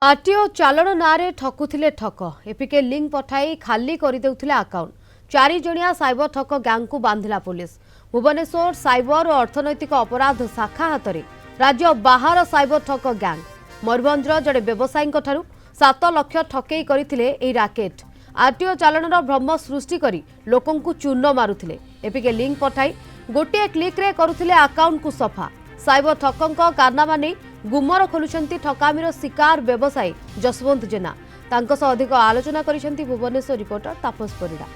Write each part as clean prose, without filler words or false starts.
RTO चालाण नारे ठकुथिले ठक APK link पठाई खाली करदेउथिले अकाउंट 4 जणिया साइबर ठक गैंग को बांधिला पुलिस। भुवनेश्वर साइबर और अर्थनैतिक अपराध शाखा हाथ में राज्य बाहर साइबर ठक गैंग मयूरभंजर जड़े व्यवसायी 7 लाख ठकई करथिले एई राकेट। आरटीओ चालाणर भ्रम सृष्टि करी लोकं को चूर्ण मारुथिले। एपिके लिंक पठाई गोटे क्लिक रे करुथिले अकाउंट को सफा। साइबर ठकंक कारनामा नहीं गुमर खोलुछंती ठकामीर शिकार व्यवसायी जसवंत जेना। तांको सह अधिक आलोचना करिसेंती भुवनेश्वर रिपोर्टर तापस परिडा।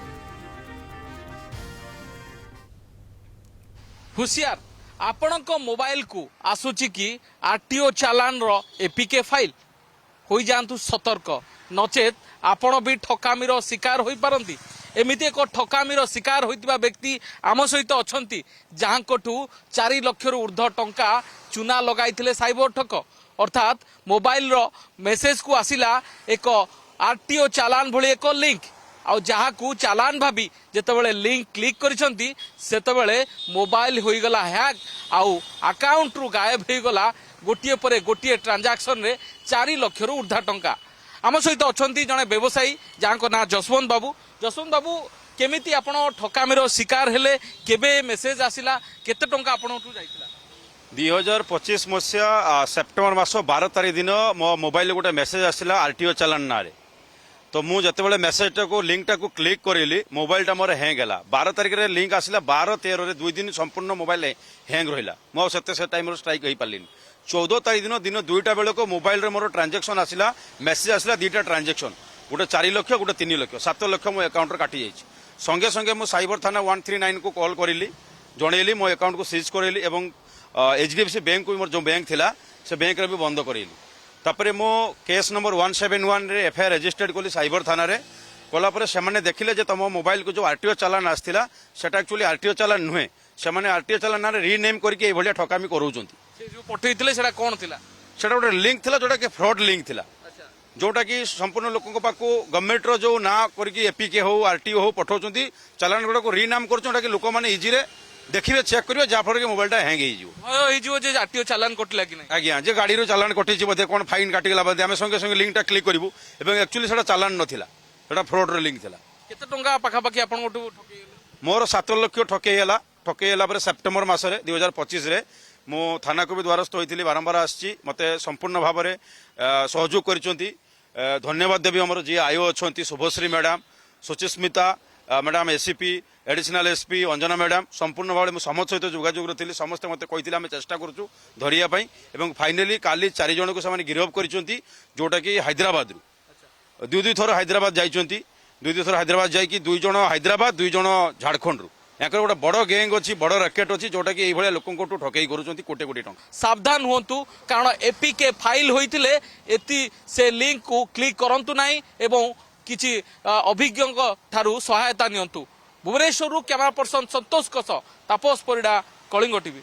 हुशियार आपणक मोबाइल को आसुची कि आरटीओ चालान रो एपीके फाइल होई जांतु सतर्क, नचेत आपण भी ठकामीर शिकार होई पारंती। एमिति एक ठकामीर शिकार होइतिबा व्यक्ति आम सहित अछंती जहांकठू 4 लाख ऊर्ध्व टंका चूना लगाइथिले साइबर ठक। अर्थात मोबाइल रो मेसेज को आसिला एक आरटीओ चालान भली एक लिंक आउ जहाकू चालान भाभी जेतेबेले लिंक क्लिक करिसंती सेतेबेले मोबाइल होइगला हैक आउ अकाउंट रु गायब होइगला गोटिए परे गोटिए ट्रांजैक्शन रे 4 लाख ऊर्ध्व टंका। आम सहित अछंती जने व्यवसायी जहां ना जसवंत बाबू। जसवंत बाबू केमिति आपण ठकामीर शिकार हेले केबे मेसेज आसिला केते टंका आपणठू जाइतिला? 2025 मसीहा सेप्टेम्बर मास 12 तारीख दिन मो मोबाइल गोटे मेसेज आसिला आरटीओ चालान ना रे। तो मु जतेबेले मेसेज को लिंक को क्लिक करिली मोबाइल मोर हैंग है। 12 तारीख रे लिंक आसिला 12-13 रे 2 दिन संपूर्ण मोबाइल हैंग रहिला। मो से टाइम स्ट्राइक हो पालिनी। 14 तारीख दिन 2टा बेले को मोबाइल रे मोर ट्रांजैक्शन आसिला मेसेज आसिला 2टा ट्रांजैक्शन गोटे 4 लाख गोटे 3 लाख 7 लाख मो अकाउंट काटी जाइए। संगे संगे मो साइबर थाना 139 को कॉल करिली जनइली मो अकाउंट को सीज करेली एवं एचडीएफसी बैंक को मोर जो बैंक थिला से बैंक रे भी बंद करेली। तापरे मो केस नंबर 171 रे एफआईआर रजिस्टर्ड कोली साइबर थाना रे कोला परे से माने देखिले जे तम मोबाइल को जो आरटीओ चालान आस्थिला सेटा एक्चुअली आरटीओ चालान नुहे। से माने आरटीओ चालान ना रीनेम करके ए भलिया ठकामी करूचंती। से जो पठेइतिले सेटा कोन थिला? सेटा गोटे लिंक थिला जोटा के फ्रॉड लिंक थिला। जोटा कि संपूर्ण लोकों पाखु गवर्नमेंट रो जो ना करके एपीके हो आरटीओ हो पठाउचंती चालान गुडा को रीनाम करचों जोटा कि लोक माने इजी रे देखिबे चेक करिवे जा फर के मोबाइलटा हैंग हो जिवो। भय हो जिवो जे आरटीओ चालान कटला कि नै। आज्ञा जे गाड़ी रो चालान कटि छि बदे कोन फाइन काटि गेला बदे हमें संगे संगे लिंकटा क्लिक करिवु एवं एक्चुअली सेटा चालान नथिला सेटा फ्रॉड रो लिंक थिला। केते टंका पाखा पाखी आपन गोटू ठके मोर 7 लाख ठके होला पर सेप्टेम्बर मासरे 2025 रे मो थाना को भी द्वारस्थ होइतिली बारंबार आछि मते संपूर्ण भाव रे सहयोग करिसंती। धन्यवाद देवी हमर जी आयो अछंती Subhashree madam Suchismita madam ACP additional SP Anjana madam संपूर्ण भाव में समस्त सहित जोगाजोग थी। समस्ते मत कही आम चेष्टा करूँ धरिया एवं फाइनाली काली 4 जन को से गिरफ कर जोटा कि हैदराबाद रु 2 थर हैदराबाद जाइए। 2 थर हैदराबाद जाकि 2 जन हैदराबाद 2 जन झारखंड रु याकर गोटे बड़ गैंग अच्छी बड़ रैकेट अच्छी जोटा कि ये लोक ठकई कर कोटी कोटी टंका। सावधान हुंतु कारण एपीके फाइल होइतिले एति से लिंक को क्लिक करंतु नाही एवं किछि अभिज्ञ ठारू सहायता नियंतु। भुवनेश्वर कैमरा पर्सन संतोष तापस परिडा, कलिंग टीवी।